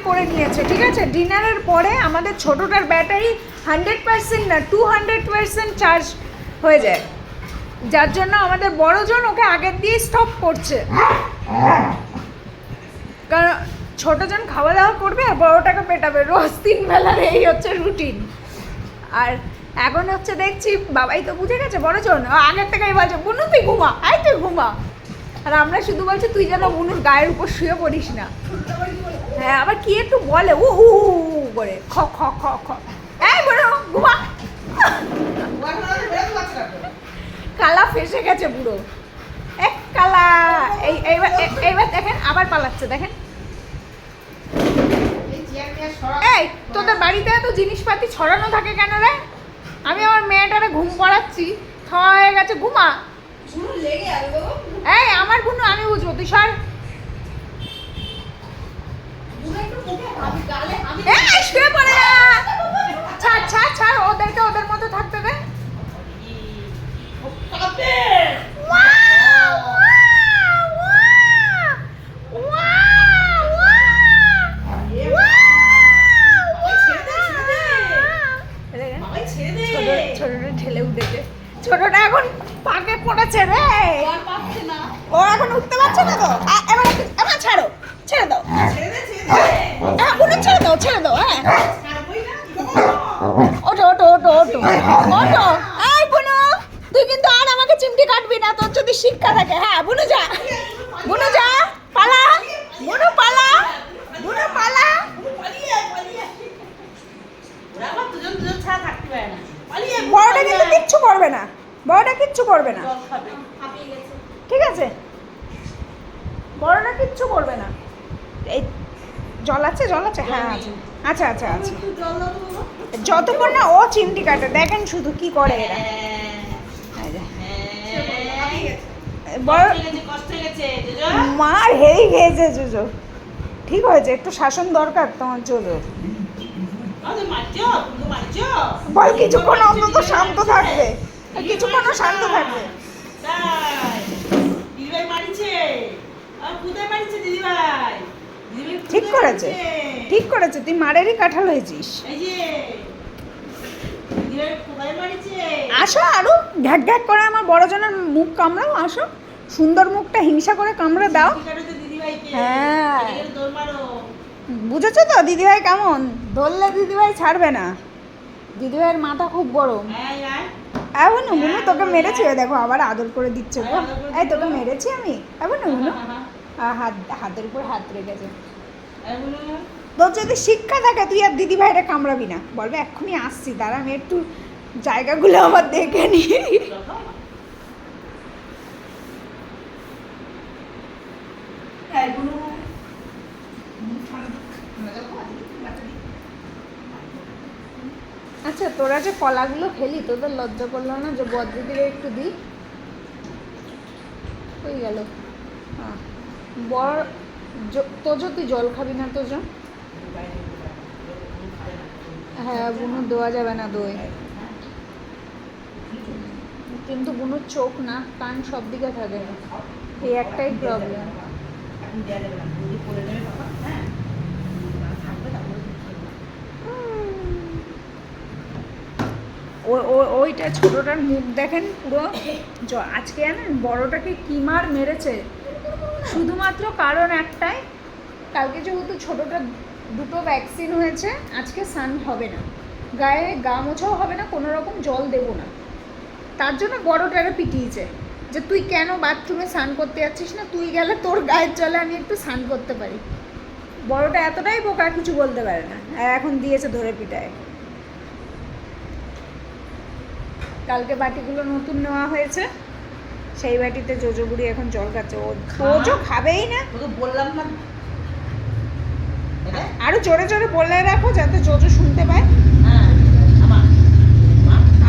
করে নিয়েছে, ঠিক আছে? ডিনারের পরে আমাদের ছোটোটার ব্যাটারি 100% না 200% চার্জ হয়ে যায়, যার জন্য আমাদের বড়জন ওকে আগের দিয়ে স্টপ করছে, কারণ ছোটোজন খাওয়া দাওয়া করবে আর বড়োটাকে পেটাবে, রোজ 3 বেলার এই হচ্ছে রুটিন। আর এখন হচ্ছে দেখছি বাবাই তো বুঝে গেছে বড়জন, আগের থেকেই বলছে বুনু তুই ঘুমা, আয় তুই ঘুমা, আর আমরা শুধু বলছি তুই যেন বুনুর গায়ের উপর শুয়ে পড়িস না। হ্যাঁ, আবার কি একটু বলে উ হু করে খ খ খ খ, এই বুনু ঘুমা। কালা ফেসে গেছে পুরো, এক কালা। এইবার দেখেন আবার পালাচ্ছে, দেখেন। এই তোদের বাড়িতে এত জিনিসপাতি ছড়ানো থাকে কেন রে? আমি আমার মেয়েটারে ঘুম পড়াচ্ছি, হয়ে গেছে ঘুমা। এই আমার বুনু, আমি বুঝবো, তুই সর। শুয়ে পড়ে না, ছাড় ছাড় ছাড়, ওদেরকে ওদের মতো থাকতে দে। ছোটটা ঠেলে উঠেছে, ছোটটা এখন পাকে পড়েছে রে, ও এখন উঠতে পারছে না তো। এবার এবার ছাড়ো, ছেড়ে দাও, বুনু ছেড়ে দাও, ছেড়ে দাও। হ্যাঁ, ওঠো ওঠো ওঠো ওঠো ওঠো। এই বুনু, তুই কিন্তু আর আমাকে চিমটি কাটবি না, তোর যদি শিক্ষা থাকে। হ্যাঁ বুনু যা, বুনু যা, পালা, বুনু পালা, বুনু পালা। বড়টা কিন্তু কিচ্ছু করবে না, বড়টা কিচ্ছু করবে না, ঠিক আছে? বড়টা কিচ্ছু করবে না। এই জল আছে, জল আছে, হ্যাঁ আছে, আচ্ছা আচ্ছা আচ্ছা। যতক্ষণ না ও চিমটি কাটে, দেখেন শুধু কি করে এরা। মার হেই খেয়েছে জোজো, ঠিক হয়েছে, একটু শাসন দরকার তোমার জোজো। বল কিছুক্ষণ অন্তত শান্ত থাকবে, কিছুক্ষণ শান্ত থাকবে। ঠিক করেছে, ঠিক করেছে, তুই মারেরই কাঁঠাল হয়েছিস। আসো আরো ঘ্যাক ঘ্যাক করে আমার বড়জনের মুখ কামড়াও, আসো, সুন্দর মুখটা হিংসা করে কামড়ে দাও। হ্যাঁ, বুঝেছো তো দিদিভাই কেমন? ধরলে দিদিভাই ছাড়বে না, দিদিভাইয়ের মাথা খুব গরম। এখন বুনু তোকে মেরেছি, দেখো আবার আদর করে দিচ্ছে গো। এই তোকে মেরেছি আমি, এখন বুনু হাতের উপর হাত রেখেছে। তোর যদি শিক্ষা থাকে তুই আর দিদিভাইটা কামড়াবি না, বলবে এক্ষুনি আসছি, দাঁড়া আমি একটু জায়গাগুলো আবার দেখে নি। আচ্ছা, তোরা যে কলাগুলো খেলি, তোদের লজ্জা করলো না যে বদ্রিদিকে একটু দিই? হয়ে গেল। বড় তোজো, তুই জল খাবি না তোজো? হ্যাঁ, বুনুর দেওয়া যাবে না দই, কিন্তু বুনুর চোখ নাক কান সব দিকে থাকে, এই একটাই প্রবলেম। ওইটা ছোটটার মুখ দেখেন পুরো, আজকে জানেন বড়টাকে কি মার মেরেছে, শুধুমাত্র কারণ একটাই, কালকে যেহেতু ছোটটা দুটো ভ্যাকসিন হয়েছে, আজকে স্নান হবে না, গায়ে গা মোছাও হবে না, কোনো রকম জল দেবো না, তার জন্য বড়টারে পিটিয়েছে যে তুই কেন বাথরুমে স্নান করতে যাচ্ছিস না, তুই গেলে তোর গায়ের জলে আমি একটু স্নান করতে পারি। বড়টা এতটাই বোকা, কিছু বলতে পারে না, আর এখন দিয়েছে ধরে পিটায়। কালকে বাটিগুলো নতুন নেওয়া হয়েছে, সেই বাটিতে জোজো বুড়ি এখন জল খাচ্ছে। ও জোজো খাবেই না, বললাম না, আরো জোরে জোরে বলে রাখো যাতে জোজো শুনতে পায়।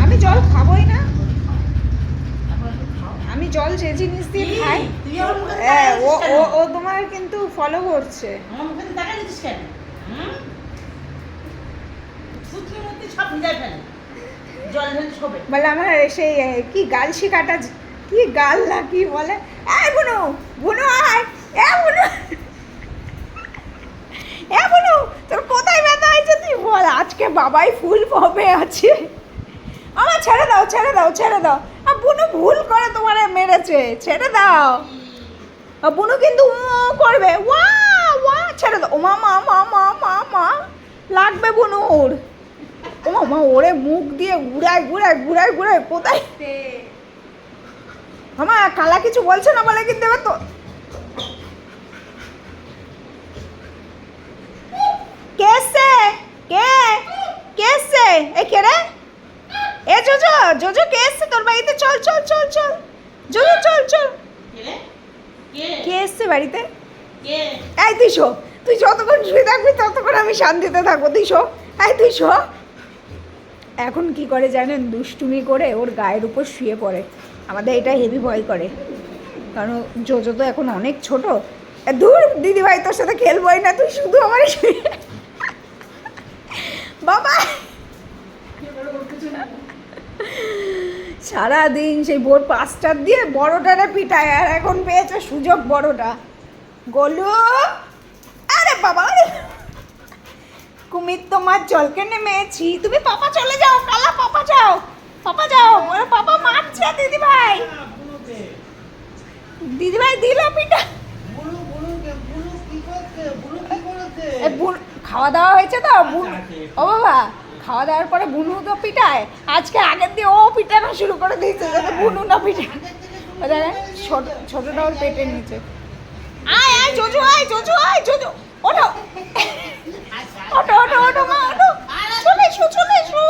আমি জল খাবোই না, আমি জল যে জিনিস দিয়ে খাই। ও তোমার কিন্তু ফলো করছে। বলে আমার সেই কি গালসি কাটা, কি গাল না কি বলে, এই বুনু বুনু আয়, এ বুনু, এ বুনু বাবাই ফুল পাবে আছে। আমার ছেড়ে দাও ছেড়ে দাও ছেড়ে দাও। আর বুনু ভুল করে তোমারে মেরেছে, ছেড়ে দাও। আর বুনু কিন্তু করবে, ওয়া ওয়া, ছেড়ে দাও। ও মা মা মা মা মা মা, লাগবে বুনুর। ও মা, ওরে মুখ দিয়ে ঘুরায় ঘুরায় ঘুরায় ঘুরায় কোথায়। মামা কালা কিছু বলছে না বলে কিন্তু এবার তো কেসে কে কেসে এই কে রে? এ জোজো জোজো কে এসছে তোর বাড়িতে? চল চল চল চল জোজো চল চল। কে এসছে বাড়িতে? এই তুই শো, তুই যতক্ষণ শুয়ে থাকবি ততক্ষণ আমি শান্তিতে থাকবো। তুই শো, এই তুই শো। এখন কি করে জানেন, দুষ্টুমি করে ওর গায়ের উপর শুয়ে পড়ে। আমাদের এটা হেভি ভয় করে, কারণ জোজো তো এখন অনেক ছোট। দূর দিদিভাই, তোর সাথে খেলবই না, তুই শুধু আমার বাবা। সারাদিন সেই ভোর 5টার দিয়ে বড়টারে পিটায়, আর এখন পেয়েছে সুযোগ বড়টা। গোলু, আরে বাবা, কুমির তোমার জলকে নেমেছি। তুমি পাপা চলে যাও, কালা পাপা যাও, পাপা যাও। ওরে পাপা মারছে দিদিভাই, দিদিভাই দিল পিটা। খাওয়া দাওয়া হয়েছে তো ও বাবা, খাওয়া দাওয়ার পরে বুনু তো পিটায়। আজকে আগের দিয়ে ও পিটানো শুরু করে দিয়েছে, যাতে বুনু না পিটায়। ছোটটা ওর পেটের নিচে। আয় আয় জোজো, আয় জোজো, আয় জোজো, ওঠো ওঠো ওঠো ওঠো মা, ওঠো, চলে এসো চলে এসো।